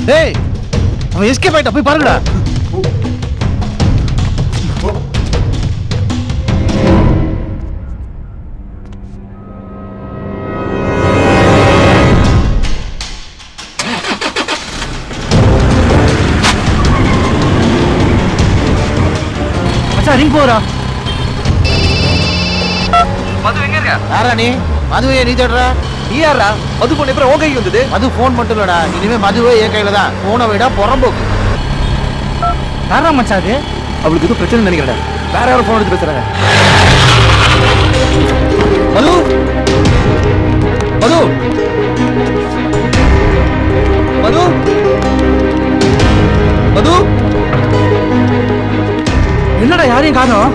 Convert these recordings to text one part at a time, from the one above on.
டேய் அவன் எஸ்கேப் ஆயிட்டா, போய் பாருங்கடா. மச்சான் ரிங் போறா. மது எங்க இருக்க? யாரா நீ? மதுவையே நீ தேடுற? நீ யாரா? மது போன் எப்பறம் உன் கைக்கு வந்தது? மது போன் மட்டும் இல்லடா, இனிமே மதுவே என் கையில தான். போனை விட புறம்போக்கு. யாரா மச்சான் அது? அவளுக்கு எதுவும் பிரச்சனை நினைக்கிறேன். வேற யாரும் போன் எடுத்து பேசுறாங்க. மது மது மது மது என்னடா யாரையும் காணோம்?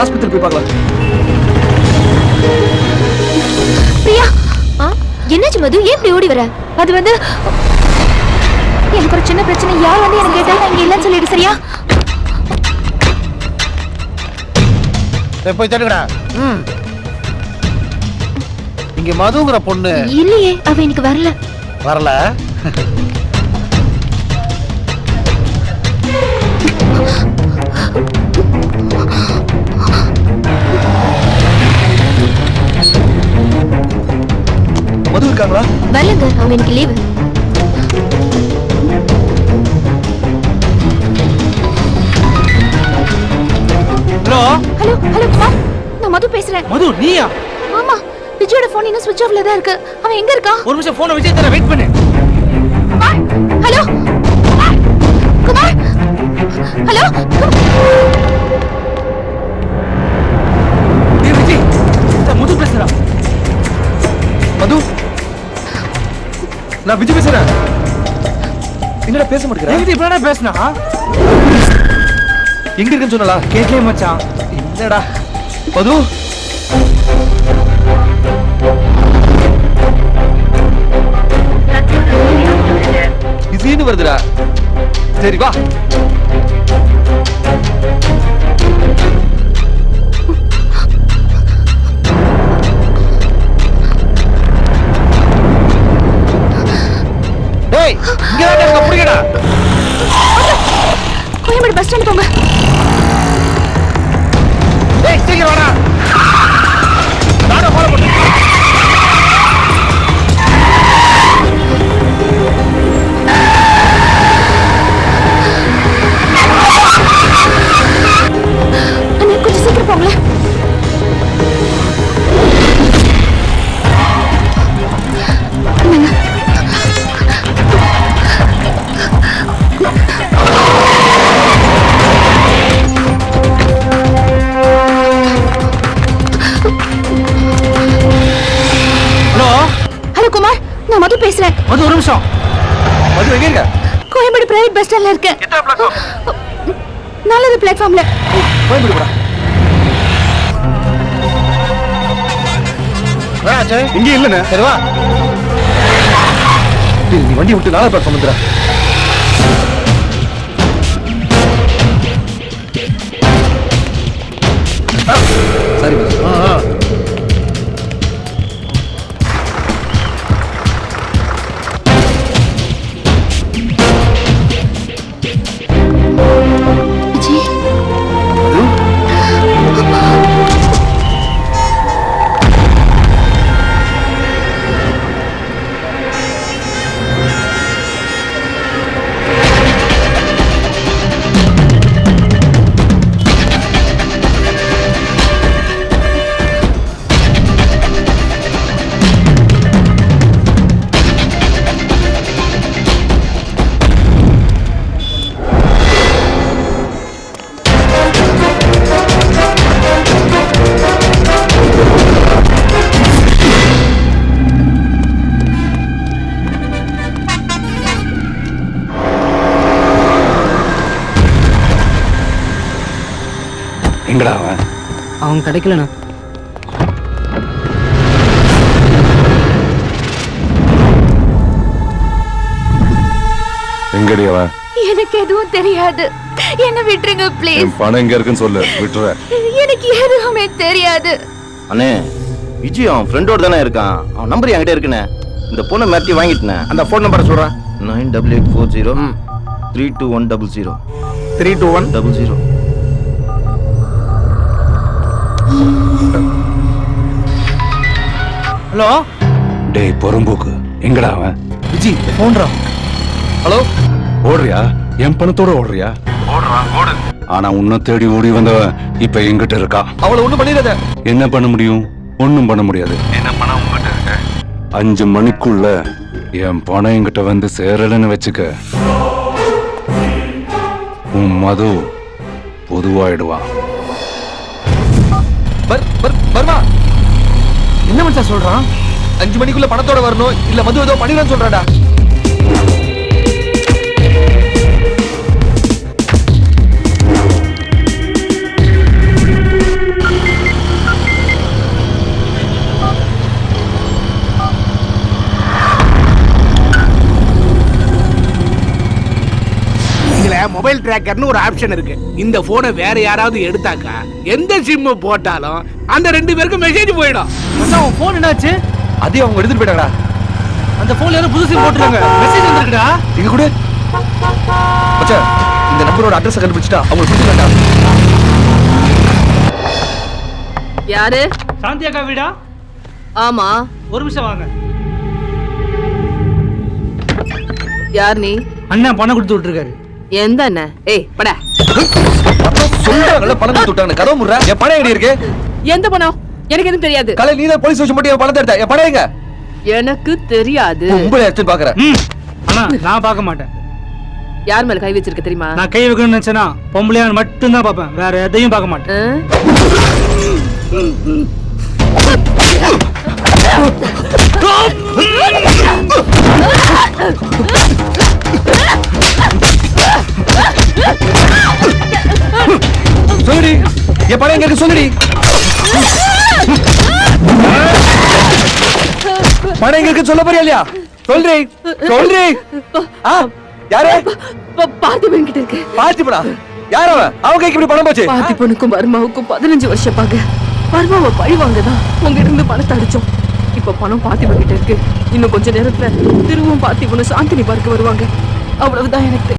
ஆஸ்பத்திரி போய் பார்க்கலாம். பிரியா, என்னாச்சு மது? ஏன் இப்படி ஓடி வர? அது வந்து எனக்கு ஒரு சின்ன பிரச்சனை. யார் வந்து எனக்கு கேட்டா இங்க இல்லன்னு சொல்லிடு, சரியா? போய் தேடுங்கடா. இங்க மதுங்கிற பொண்ணு இல்லையே, அவ எனக்கு வரல. வரல? மது இருக்காங்களா? வரலங்க, அவ எனக்கு leave. Hello hello hello Kumar, நான் மது பேசுறேன். மது நீயா? ஆமா, விஜயோட போன் இன்னும் ஸ்விட்ச் ஆஃப்ல தான் இருக்கு. அவன் எங்க இருக்கா? ஒரு நிமிஷம் போனை விஜய் தர, வெயிட் பண்ணு. Kumar, hello Kumar, Kumar, hello. டேய் விஜய், நான் மது பேசுறா. மது, நான் விஜய் பேசுறேன். என்னடா பேச மாட்டேங்கிறா? என்கிட்ட இப்ப என்ன பேசுனா? எங்க இருக்குன்னு சொன்னலா? கேட்கவே மச்சான். என்னடா மது? பிஸின்னு வருதுடா. சரி வா. டேய் இங்க தான் இருக்க, புடிங்கடா. கோயம்பேடு பஸ் ஸ்டாண்ட் போங்க. டேய் சீக்கிரம் வாடா. நானே ஃபாலோ பண்ணு. அண்ணா கொஞ்சம் சீக்கிரம் போங்களேன். ஹலோ ஹலோ குமார், நான் மது பேசுறேன். மது ஒரு நிமிஷம். மது எங்க இருக்க? கோயம்பேடு பிரைவேட் பஸ் ஸ்டாண்ட்ல இருக்கேன். எத்தனை பிளாட்ஃபார்ம்? 4வது பிளாட்ஃபார்ம்ல. கோயம்பேடு போடா. ஆச்சு இங்க இல்லனே. சரி வா. டேய் நீ வண்டி விட்டு 4 பிளாட்ஃபார்ம் வந்துடா. சரி மது. விஜய், எங்கடா அவன்? அவன் கிடைக்கலண்ணா. எங்கடி அவன்? எனக்கு எதுவும் தெரியாது. என்ன விட்டுருங்க ப்ளீஸ். என் பணம் எங்க இருக்குன்னு சொல்லு, விட்டுறேன். எனக்கு எதுவுமே தெரியாது. அண்ணே, விஜய் அவன் ஃப்ரெண்டோட தானே இருக்கான். அவன் நம்பர் என்கிட்ட இருக்குண்ணே. இந்த பொண்ணை மிரட்டி வாங்கிட்டேனே. அந்த ஃபோன் நம்பரை சொல்றேன். 9840 32100 321 00. ஹலோ டேய் பொறம்போக்கு எங்கடா அவன்? விஜி போன்ரா. ஹலோ. ஓடுறியா? என் பணத்தோட ஓடுறியா? ஆனா உன்னை தேடி ஓடி வந்தவன் இப்ப எங்கிட்ட இருக்கா. அவளை ஒண்ணும் பண்ணிடாத. என்ன பண்ண முடியும்? ஒண்ணும் பண்ண முடியாது. என்ன பணம் உங்ககிட்ட இருக்க? 5 மணிக்குள்ள என் பணம் என்கிட்ட வந்து சேரலன்னு வச்சுக்க, உன் மது பொதுவாயிடுவான். வர்மா என்ன மச்சான் சொல்றான்? 5 மணிக்குள்ள பணத்தோட வரணும், இல்ல மது ஏதோ பண்ணிடலாம்னு சொல்றாடா. இதுல மொபைல் டிராக்கர்னு ஒரு ஆப்ஷன் இருக்கு. இந்த போனை வேற யாராவது எடுத்தாக்கா எந்த சிம் போட்டாலும் அந்த 2 பேருக்கும் மெசேஜ் போயிடும். மச்சான் உன் ஃபோன் என்னாச்சு? அதே அவங்க எடுத்துட்டு போயிட்டாங்கடா. அந்த ஃபோன்ல யாரோ புது சிம் போட்டுருக்காங்க. மெசேஜ் வந்திருக்குடா. இங்க கூட மச்சான் இந்த நம்பரோட அட்ரஸ் கண்டுபிடிச்சிட்டா அவங்க கொடுத்துட்டாங்கடா. யாரு? சாந்தி அக்கா வீடா? ஆமா. ஒரு நிமிஷம் வாங்க. யார் நீ? அண்ணன் பணம் கொடுத்து விட்டுருக்காரு. எந்த அண்ணன்? ஏய் பட. சொல்றாங்கல்ல பணம் கொடுத்து விட்டாங்க. கதவு முறா. என் பணம் எங்க இருக்கு? எந்த பணம்? எனக்கு எதுவும் தெரியாது. காலை நீ தான் போலீஸ் ஸ்டேஷன் மட்டும் என் பணத்தை எடுத்த. என் பணம் எங்க? எனக்கு தெரியாது. உங்களை எடுத்து பாக்குறேன். அண்ணா நான் பார்க்க மாட்டேன். யார் மேல கை வச்சிருக்க தெரியுமா? நான் கை வைக்கணும்னு நினைச்சேனா பொம்பளையான் மட்டும் தான் பார்ப்பேன். வேற எதையும் பார்க்க மாட்டேன். சொல்லுடி என் பணம் எங்க இருக்கு? சொல்லுடி. பணம் எங்க இருக்கு சொல்ல போறியா இல்லையா? சொல்றி சொல்றி. யாரு? பார்த்திபன் கிட்ட இருக்கு. பார்த்திபனா? யார் அவன்? அவன் கைக்கு இப்படி பணம் போச்சு? பார்த்திபனுக்கும் வர்மாவுக்கும் 15 வருஷம் பாங்க. வர்மாவை பழி வாங்கதான் உங்க இருந்து பணத்தை அடிச்சோம். இப்ப பணம் பார்த்திபன் கிட்ட இருக்கு. இன்னும் கொஞ்ச நேரத்துல திரும்பவும் பார்த்திபனும் சாந்தினி பார்க்க வருவாங்க. அவ்வளவுதான் எனக்கு